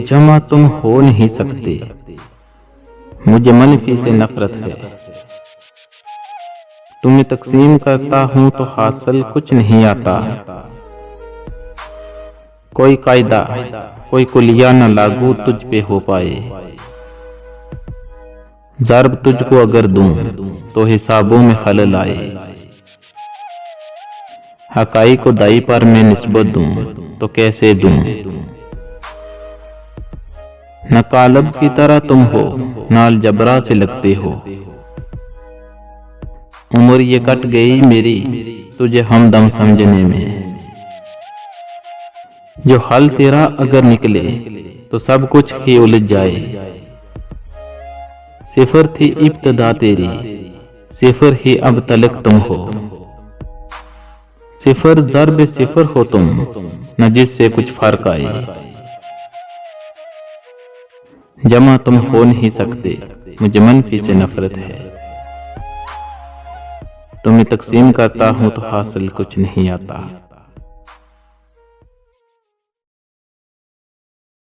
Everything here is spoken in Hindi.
जमा तुम हो नहीं सकते, मुझे मनफी से नफरत है। तुम्हें तकसीम करता हूं तो हासिल कुछ नहीं आता। कोई कायदा कोई कुलिया न लागू तुझ पे हो पाए। ज़र्ब तुझको अगर दूं तो हिसाबों में खलल आए। हकाई को दाई पर मैं निस्बत दूं तो कैसे दूं। न कालब की तरह तुम हो नाल जबरा से लगते हो। उम्र ये कट गई मेरी तुझे हमदम समझने में। जो हल तेरा अगर निकले तो सब कुछ ही उलझ जाए। सिफर थी इब्तदा तेरी, सिफर ही अब तलक तुम हो। सिफर ज़र्ब सिफर हो तुम, न जिससे कुछ फर्क आए। जमा तुम हो नहीं सकते, मुझे मनफी से नफरत है। तुम्हें तकसीम करता हूं तो हासिल कुछ नहीं आता।